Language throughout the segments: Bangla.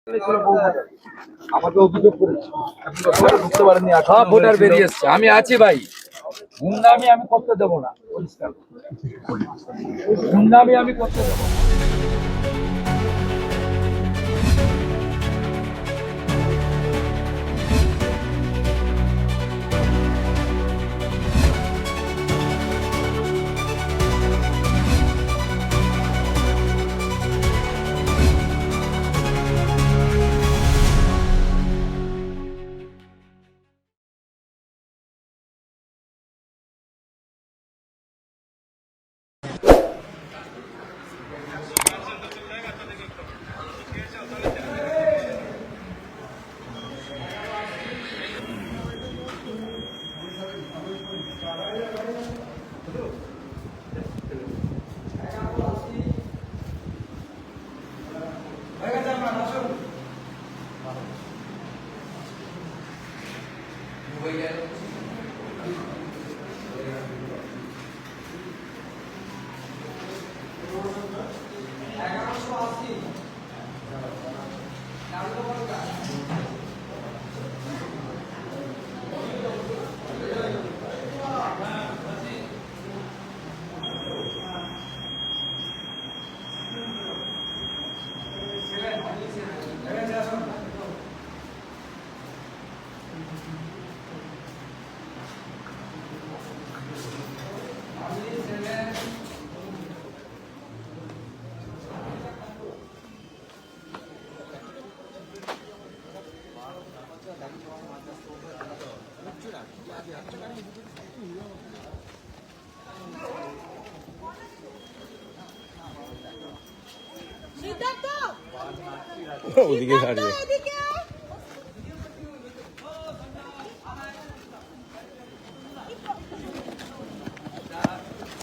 আমাকে অভিযোগ করেছে ঢুকতে পারেননি, সব ভোটার বেরিয়ে এসছে। আমি আছি ভাই, গুন্ডামি আমি করতে দেবো না, পরিষ্কার গুন্ডামি আমি করতে দেবো না। ওদিকে ছাড়বে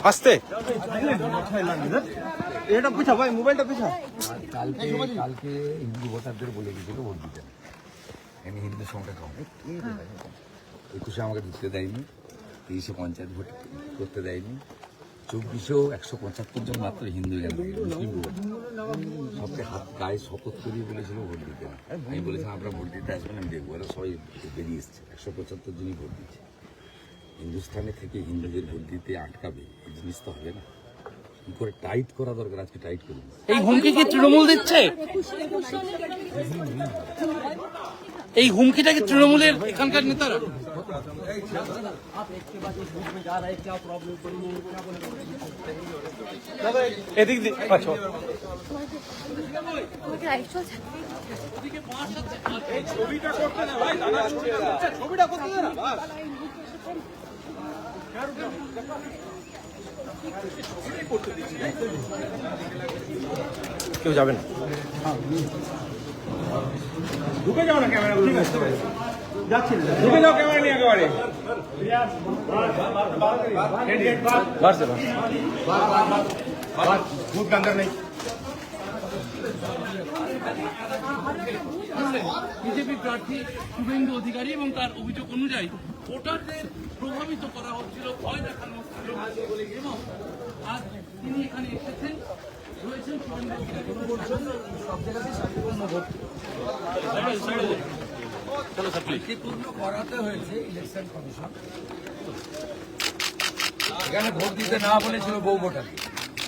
আসতে এটা পিছা ভাই, মোবাইলটা পিছা। কালকে হিন্দু ভোটারদের বলে গেছিল ভোট দিতে, আমি হিন্দু সংখ্যা কম, 21-এ আমাকে ঢুকতে দেয়নি, 23-এ পঞ্চায়েত ভোট করতে দেয়নি, 24-এও 175 জন মাত্র হিন্দু মুসলিম ভোট, সবকে হাত গায়ে শপথ করিয়ে বলেছিল ভোট দিতে। আমি বলেছিলাম আপনারা ভোট দিতে আসবেন, আমি দেখবো। ওরা সবাই বেরিয়ে এসছে, 175 জনই ভোট দিচ্ছে। হিন্দুস্তানে থেকে হিন্দুদের ভোট দিতে আটকাবে, এই জিনিস তো হবে না। কি করে টাইট করা দরকার, আজকে টাইট করুন। এই হুমকি কি তৃণমূল দিচ্ছে? এই হুমকিটা কি তৃণমূলের এখানকার নেতারা? এদিক দিয়ে ছবিটা করতে না ভাই, ছবিটা করতে না ভাই। কেউ যাবে না, ঢুকে যাও না ক্যামেরা, যাচ্ছি ঢুকে যাও ক্যামেরা নিয়ে একেবারে। ভূত গান্ধার নেই। বিজেপি প্রার্থী শুভেন্দু অধিকারী এবং তার অভিযোগ অনুযায়ী ভোটারদের প্রভাবিত করা হচ্ছিল, ভয় দেখানো হচ্ছিল, এবং আজ তিনি এখানে এসেছেন, রয়েছেন শুভেন্দু অধিকারী। শান্তিপূর্ণ করাতে হয়েছে ইলেকশন কমিশন, এখানে ভোট দিতে না বলেছিল বহু ভোটার,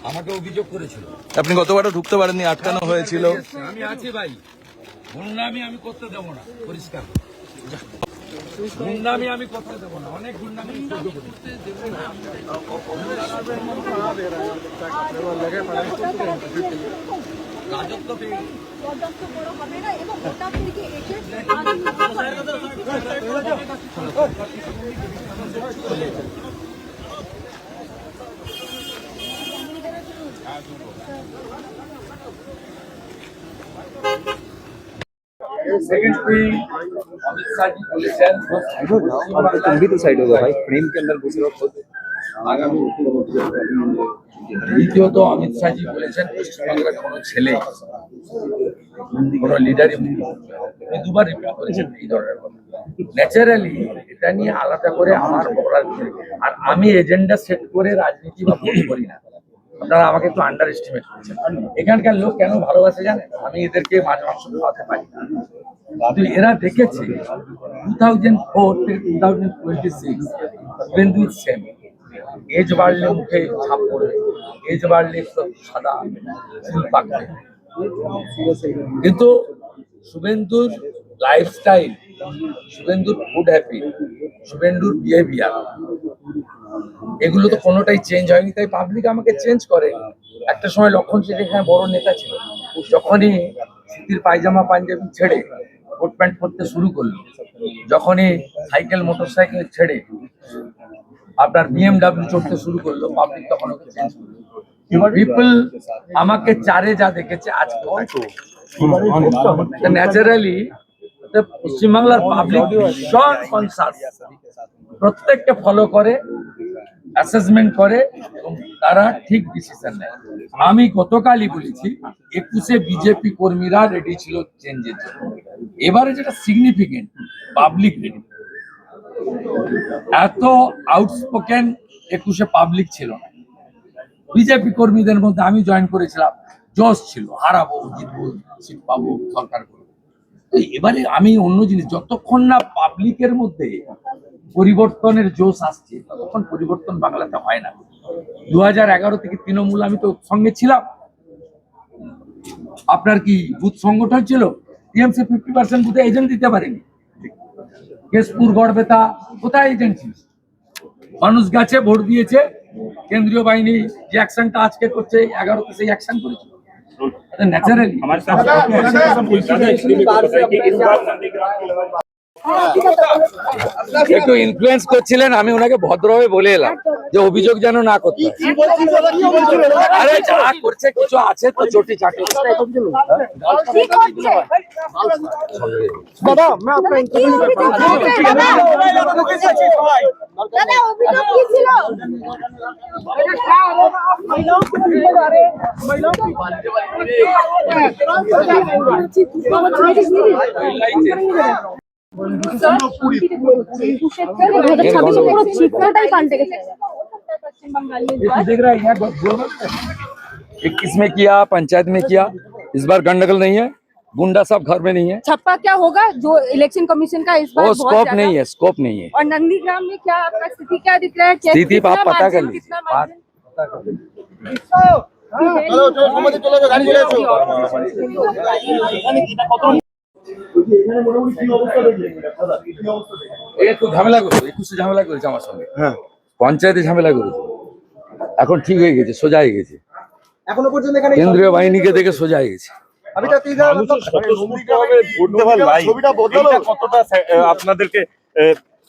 আমাকে অভিযোগ করেছিল। আপনি গতবারও ঢুকতে পারেননি, আটকানো হয়েছিল। আমি আছি ভাই, গুন্ডামি আমি করতে দেবো না, পরিষ্কার গুন্ডামি আমি করতে দেবো না, অনেক গুন্ডামি করতে দেবো না। রাজত্ব পেয়ে হবে না এবং ভোটারদেরকে এসে सेक्रेटरी अमित शाह जी बलेছেন तुम भी तो साइड होगा भाई, फ्रेम के अंदर घुस रहे हो खुद। आगामी দ্বিতীয়ত অমিত শাহজি বলেছেন পশ্চিমবাংলার কোনো ছেলে কোনো লিডারই দুবার রিপিট করেছেন এই ধরনের কথা। ন্যাচারালি এটা নিয়ে আলাদা করে আমার বলার, আর আমি এজেন্ডা সেট করে রাজনীতি বা ভোট করি না। আপনারা আমাকে একটু আন্ডার এস্টিমেট করছেন। এখানকার লোক কেন ভালোবাসে জানেন? আমি এদেরকে মাছ মাংস খাওয়াতে পারি না, কিন্তু এরা দেখেছে 2004 থেকে 2026 শুভেন্দু সেম। এজ বাড়লে মুখে ছাপ পড়বে, এজ বাড়লে সাদা চুল পাকবে, কিন্তু শুভেন্দুর লাইফস্টাইল, শুভেন্দুর ফুড হ্যাবিট, শুভেন্দুর বিহেভিয়ার, এগুলো তো কোনোটাই চেঞ্জ হয়নি। তাই পাবলিক আমাকে চেঞ্জ করে। একটা সময় লক্ষণ শেঠ এখানে বড় নেতা ছিল, যখনই শীতের পায়জামা পাঞ্জাবি ছেড়ে কোট প্যান্ট পরতে শুরু করলো, যখনই সাইকেল মোটর সাইকেল ছেড়ে আপনার বিএমডাব্লিউ চড়তে শুরু করলো, পাবলিক তখন ওকে চেঞ্জ করলো। পিপল আমাকে চারে যা দেখেছে আজকে ন্যাচারালি পশ্চিমবাংলার পাবলিক ভীষণ কনসাস, প্রত্যেককে ফলো করে, অ্যাসেসমেন্ট করে এবং তারা ঠিক ডিসিশন নেয়। আমি গতকালই বলেছি 21-এ বিজেপি কর্মীরা রেডি ছিল চেঞ্জের জন্য। এবারে যেটা সিগনিফিকেন্ট, পাবলিক রেডি। এত আউটস্পোকেন 21-এ পাবলিক ছিল না। বিজেপি কর্মীদের মধ্যে আমি জয়েন করেছিলাম, জোশ ছিল, হারাবো, জিতবো, সিট পাবো, সরকার করবো। এবারে আমি অন্য জিনিস, যতক্ষণ না পাবলিকের মধ্যে পরিবর্তনের জোশ আসছে ততক্ষণ পরিবর্তন বাংলাতে হয় না। 2011 থেকে তৃণমূল, আমি তো সঙ্গে ছিলাম। আপনার কি বুথ সংগঠন ছিল? টিএমসি 50% বুথে এজেন্ট দিতে পারেনি। কেশপুর, গড়বেতা কোথায় এজেন্ট ছিল? মানুষ গেছে, ভোট দিয়েছে, কেন্দ্রীয় বাহিনী যে অ্যাকশনটা আজকে করছে 11তে সেই অ্যাকশন করেছিল ন্যাচারালি। একটু ইনফ্লুয়েন্স করছিলেন, আমি ওনাকে ভদ্রভাবে বলে এলাম যে অভিযোগ যেন না করতে। আরে যা করছে কিছু আছে তো চটি চাটি। দাদা मैं आपका इंटरव्यू দাদা অভিযোগ কি ছিল? देख रहा है यहाँ 21 में किया, पंचायत में किया, इस बार गंडगोल नहीं है, गुंडा सब घर में नहीं है। छप्पा क्या होगा जो इलेक्शन कमीशन का इस बार वो बहुत स्कोप ज्यादा- नहीं है, स्कोप नहीं है। और नंदीग्राम में क्या आपका स्थिति क्या दिख रहा है? क्या- स्थिति कितना आप पता कर margin, लीजिए, कितना बात margin? पता कर लीजिए। চলো চলো সমাজে চলে যাও, গাড়ি চলে এসো। একটু ঝামেলা করেছে, 21-এ ঝামেলা করেছে আমার সঙ্গে, হ্যাঁ পঞ্চায়েতে ঝামেলা করেছে, এখন ঠিক হয়ে গেছে, সোজা হয়ে গেছে। এখনো পর্যন্ত এখানে কেন্দ্রীয় বাহিনীকে দেখে সোজা হয়ে গেছে। আমি তো তিন হাজার ছবিটা বদলালো কতটা আপনাদেরকে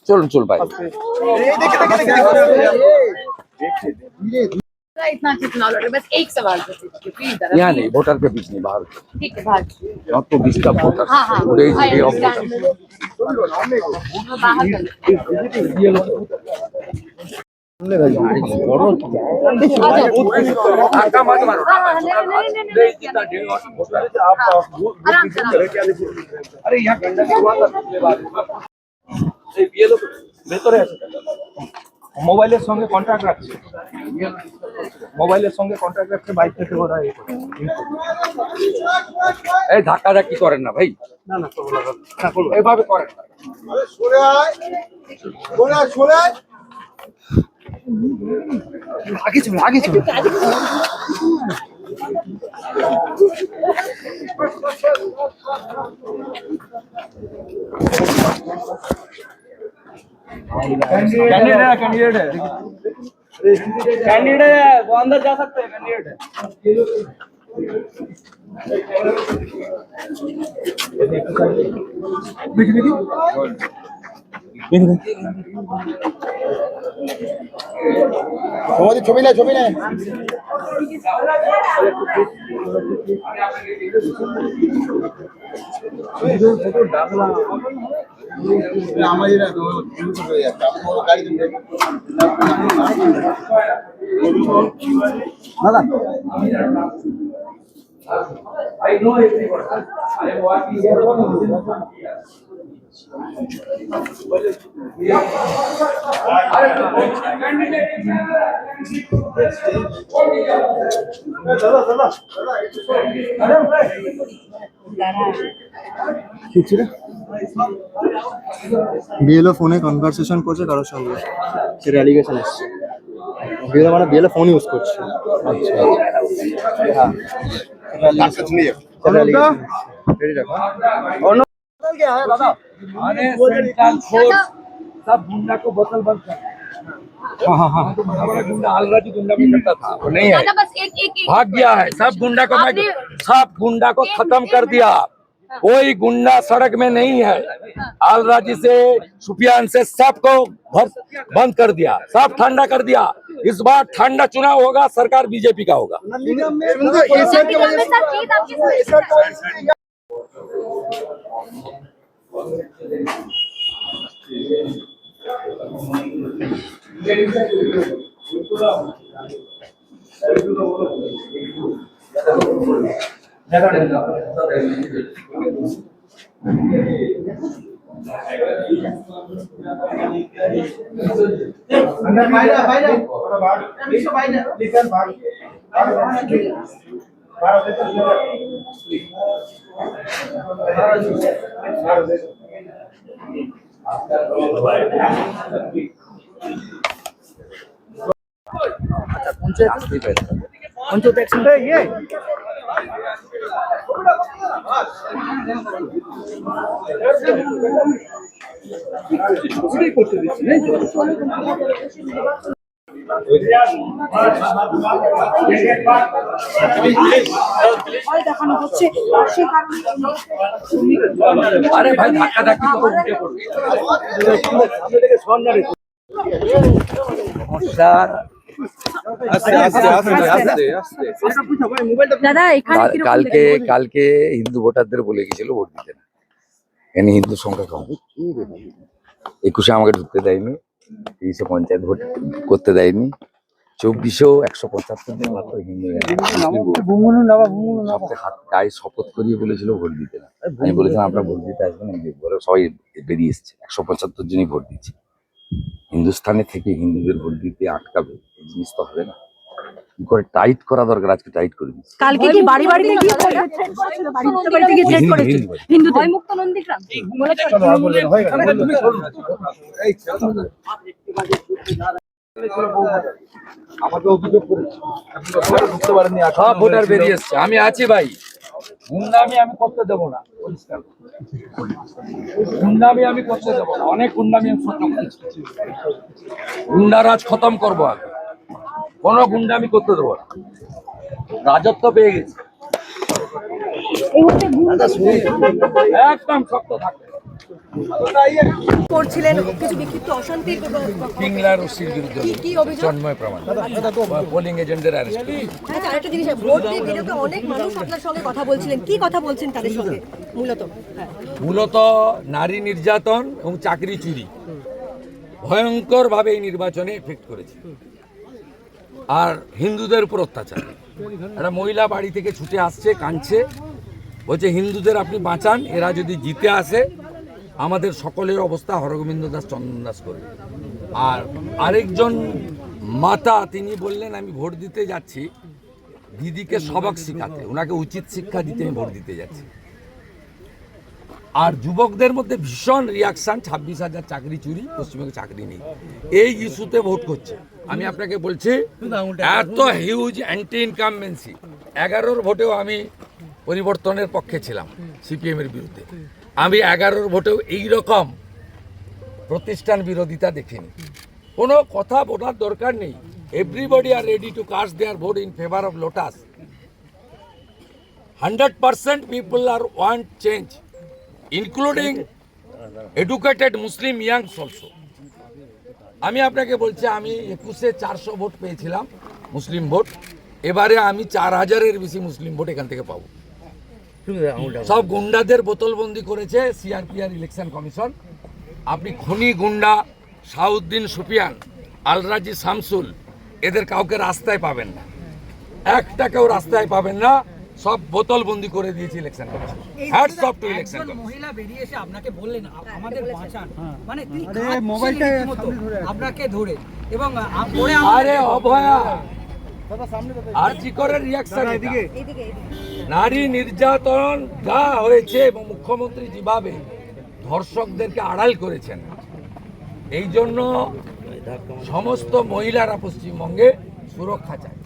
চলুন চল ভাই। এই দেখে দেখে দেখে इतना कितना लड़ बस एक सवाल प्लीज यहाँ नहीं, वोटर के बीच नहीं, बाहर ठीक है बाहर not to disturb voters. हाँ हाँ Today is the day of बाहर धक्का मत मारो। आराम से अरे यहाँ गंडक हुआ था पिछले बार। ये लोग ভেতরে আছে মোবাইলের সঙ্গে কন্ট্রাক্ট রাখছে, মোবাইলের সঙ্গে কন্ট্রাক্ট রাখছে, বাইক থেকে ওরা এই ধাক্কা ধাক্কি করেন না ভাই, না না এইভাবে করেন না। সরে আয় সরে আয় সরে আয় আগে চলো আগে চলো कैंडिडेट है वो अंदर जा सकते हैं, कैंडिडेट है। ছবি না ছবি না আমাদের গাড়ি দাদা I know everyone. I am working here. BLO ফোনে কনভারসেশন করছে কারোর সঙ্গে, সেটা অ্যালিগেশন এসছে। বিএলও মানে বিএলও ফোন ইউজ করছে। আচ্ছা হ্যাঁ, सब गुंडा को बोतल बंद कर। हाँ हमारा गुंडा अलराजी गुंडा भी करता था, वो नहीं है, दादा बस एक एक एक भाग गया है। सब गुंडा को मैं आपने- सब गुंडा को खत्म कर दिया। कोई गुंडा सड़क में नहीं है। अलराजी से सुफियान से सबको बंद कर दिया, सब ठंडा कर दिया। इस बार ठंडा चुनाव होगा, सरकार बीजेपी का होगा। नंदीग्राम में सर जीत आपकी अरे भाई धक्का धक्की तो उल्टे पड़े। দাদা এখানে কিরকম কালকে কালকে হিন্দু ভোটারদের বলে গেছিল ভোট দিতে না, এখানে হিন্দু সংখ্যা কম। 21-এ আমাকে ঢুকতে দেয়নি, 30-এ পঞ্চায়েত ভোট করতে দেয়নি, 24-এও 175 জন মাত্র হিন্দু হাত গায়ে শপথ করিয়ে বলেছিল ভোট দিতে না। আমি বলেছিলাম আপনারা ভোট দিতে আসবেন, বলে সবাই বেরিয়ে এসছে, 175 জনই ভোট দিচ্ছে। হিন্দুস্তানে থেকে হিন্দুদের ভোট দিতে আটকাবে, এই জিনিস তো হবে না। কি করে টাইট করা দরকার, আজকে টাইট করে দিচ্ছে। কালকে কি বাড়ি বাড়িতে গিয়ে বাড়িতে গিয়ে থ্রেট করেছিল হিন্দু ভয়মুক্ত নন্দীগ্রাম আমাকে অভিযোগ করেছে ঢুকতে পারেনি, সব ভোটার বেরিয়ে এসছে। আমি আছি ভাই, গুন্ডামি আমি করতে দেবো না, পরিষ্কার গুন্ডামি আমি করতে দেবো না। অনেক গুন্ডামি আমি সহ্য করেছি, গুন্ডারাজ খতম করবো আগে, কোনো গুন্ডামি করতে দেবো না। রাজত্ব পেয়ে গেছি, একদম শক্ত থাকবে। করছিলেন কিছু বিক্ষিপ্ত অশান্তির পিংলার ওসির বিরুদ্ধে কি অভিযোগ? জন্ময় প্রমাণ, পোলিং এজেন্টদের অ্যারেস্ট। আচ্ছা আরেকটা জিনিস, ভোট দিয়ে বেরোতে অনেক মানুষ আপনার সঙ্গে কথা বলছিলেন, কি কথা বলছেন তাদের সঙ্গে মূলত? মূলত নারী নির্যাতন এবং চাকরি চুরি ভয়ঙ্কর ভাবে এই নির্বাচনে এফেক্ট করেছে, আর হিন্দুদের উপর অত্যাচার। একটা মহিলা বাড়ি থেকে ছুটে আসছে, কাঁদছে, বলছে হিন্দুদের আপনি বাঁচান, এরা যদি জিতে আসে আমাদের সকলের অবস্থা হরগোবিন্দ দাস চন্দন দাস করবে। আর আরেকজন মাতা তিনি বললেন আমি ভোট দিতে যাচ্ছি দিদিকে সবক শিখাতে, ওনাকে উচিত শিক্ষা দিতে আমি ভোট দিতে যাচ্ছি। আর যুবকদের মধ্যে ভীষণ রিয়াকশন, 26,000 চাকরি চুরি, পশ্চিমবঙ্গে চাকরি নেই, এই ইস্যুতে ভোট করছে। আমি আপনাকে বলছি এত হিউজ অ্যান্টি ইনকামবেন্সি, 11-র ভোটেও আমি পরিবর্তনের পক্ষে ছিলাম সিপিএম এর বিরুদ্ধে, আমি 11-র ভোটেও এইরকম প্রতিষ্ঠান বিরোধিতা দেখিনি। কোনো কথা বলার দরকার নেই, everybody are ready to cast their vote in favour of lotus. 100% people are want change, including educated Muslim youngs also. আমি আপনাকে বলছি, আমি 21-এ 400 ভোট পেয়েছিলাম মুসলিম ভোট, এবারে আমি 4000-এর বেশি মুসলিম ভোট এখান থেকে পাবো। সব গুন্ডাদের বোতলবন্দি করেছে সিআরপিআর ইলেকশন কমিশন। আপনি খনি গুন্ডা শাহউদ্দিন সুফিয়ান, আলরাজি শামসুল, এদের কাউকে রাস্তায় পাবেন না, একটা কেউ রাস্তায় পাবেন না। সব বোতল বন্দি করে দিয়েছে election commission. Hats off two election একজন কমিশন। মহিলা বেরিয়ে এসে আপনাকে বললেন আমাদের বাঁচান, মানে তিনি আরে, কাঁদছিলেন মোবাইলটা রীতিমতো সামনে ধরে আছে। আপনাকে ধরে এবং পরে আরে অভয়া দাদা সামনে দাদা আর কি করে রিয়াকশন এদিকে এইদিকে নারী নির্যাতন যা হয়েছে এবং মুখ্যমন্ত্রী যেভাবে ধর্ষকদেরকে আড়াল করেছেন, এই জন্য সমস্ত মহিলারা পশ্চিমবঙ্গে সুরক্ষা চায়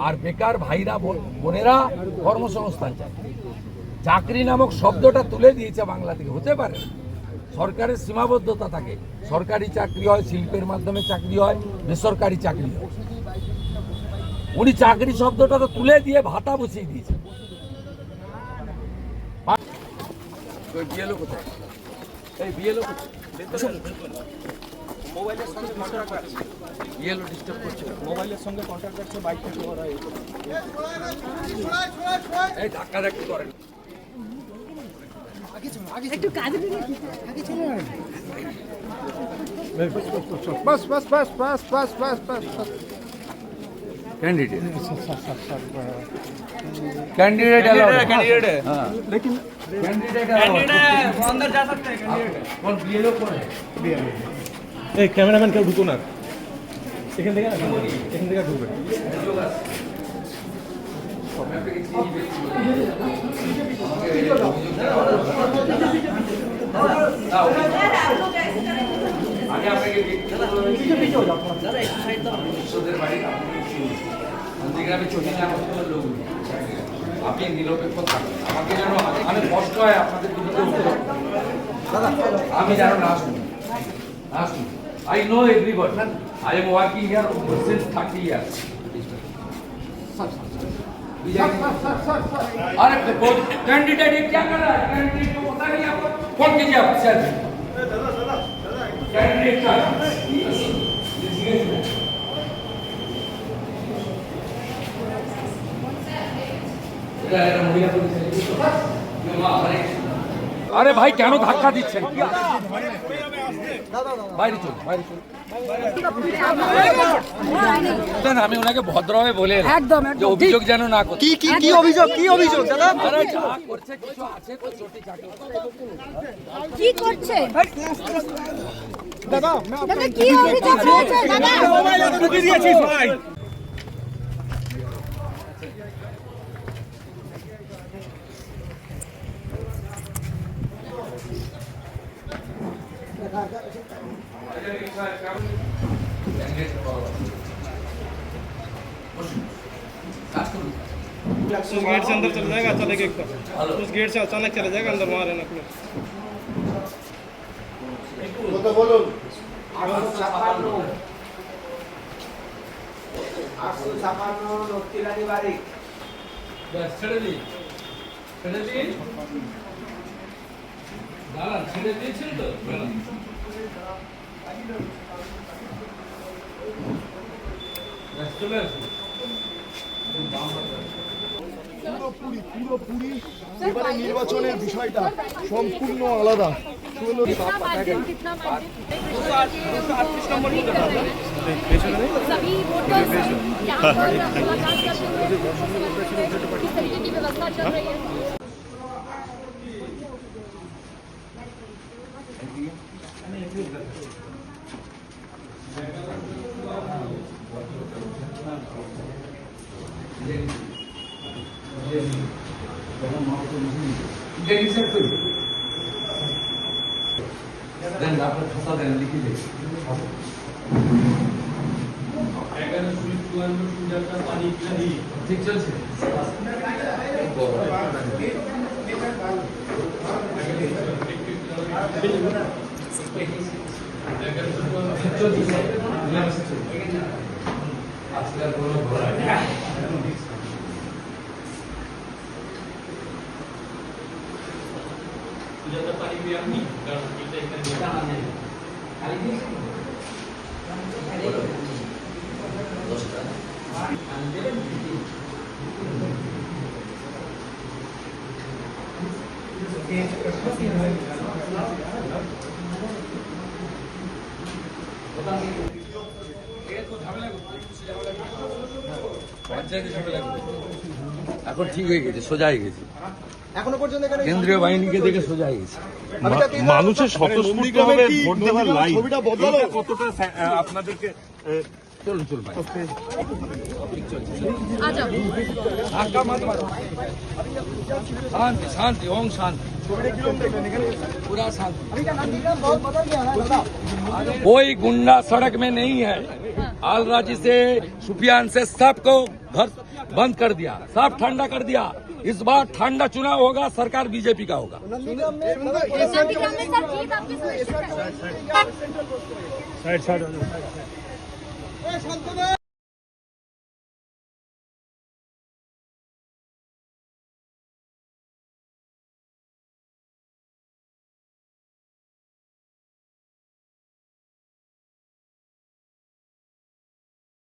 আর বেকার ভাইরা বোনেরা কর্মসংস্থান চায়। চাকরি নামক শব্দটা তুলে দিয়েছে বাংলা থেকে। হতে পারে সরকারের সীমাবদ্ধতা থাকে, সরকারি চাকরি হয়, শিল্পের মাধ্যমে চাকরি হয়, বেসরকারি চাকরি হয়। উনি চাকরি শব্দটা তো তুলে দিয়ে ভাতা বসিয়ে দিয়েছে। বিএলও কোথায়? এই বিএলও কোথায়? বিএলও ডিস্টার্ব করছে। মোবাইলের সঙ্গে কন্ট্যাক্ট রাখছে, বাইক থেকে ওরা এই ধাক্কা ধাক্কি করেন। একটু কাজে বাস বাস বাস বাস বাস বাস বাস বাস कैंडिडेट कैंडिडेट कैंडिडेट है हाँ लेकिन कैंडिडेट अंदर जा सकते हैं कैंडिडेट कौन बीएलओ कौन है এই ক্যামেরাম্যান কেউ ঢুকো না এখান থেকে ঢুকবে আগে আপনাকে বিশ্বদের বাড়ি নন্দীগ্রামে চলে না লোক আপনি নিরপেক্ষ থাকবেন। আমাকে যেন অনেক কষ্ট হয় আপনাদের বিরুদ্ধে অভিযোগ, আমি যেন না শুনি না শুনি। I know everybody. I am working here since 30 years. अरे कैंडिडेट क्या कर रहा है? कैंडिडेट को पता नहीं आपको? कौन कीजिए आप सेल्फी? कैंडिडेट का अरे भाई क्या धक्का দিচ্ছেন? বাইরে চল বাইরে চল। আমি ওনাকে ভদ্রভাবে বলে একদম যে অভিযোগ যেন না করে। কি অভিযোগ দাদা আরে যা করছে কিছু আছে তো ছোটি চাটি। কি করছে দাদা দাদা কি অভিযোগ হয়েছে দাদা মোবাইলে তো ঢুকিয়ে দিয়েছিস ভাই उस गेट से अंदर चला जाएगा, चलेगा एकदम उस गेट से अचानक चला जाएगा अंदर, वहाँ रहना प्लीज। ছেড়ে দিন দাঁড়ান, ছেড়ে দিয়েছেন তো চলে আসুন। পুরোপুরি এবারে নির্বাচনের বিষয়টা সম্পূর্ণ আলাদা। सभी वोटर्स यहाँ पर मुलाकात करते हुए किस तरीके की व्यवस्था चल रही है। দেন আপনার খাতা দেন লিখে দেন। ঠিক চলছে। আজকাল কোনো পানি দিয়ে আপনি ঝামেলা করতে এখন ঠিক হয়ে গেছে, সোজা হয়ে গেছে। এখনো পর্যন্ত এখানে কেন্দ্রীয় বাহিনীকে দেখে সোজা হয়ে গেছে। মানুষের স্বতঃস্ফূর্তভাবে ভোট দেওয়ার লাইন ছবিটা বদলালো? এটা কতটা আপনাদেরকে চলুন চলুন ভাই। आ जाओ धक्का मत मारो। शांति शांति ओम शांति पूरा शांति। कोई गुंडा सड़क में नहीं है। आलराजी से सुफियान से सबको घर बंद कर दिया, सब ठंडा कर दिया। इस बार ठंडा चुनाव होगा, सरकार बीजेपी का होगा। नंदीग्राम में सर जीत आपकी सुनिश्चित है। साइड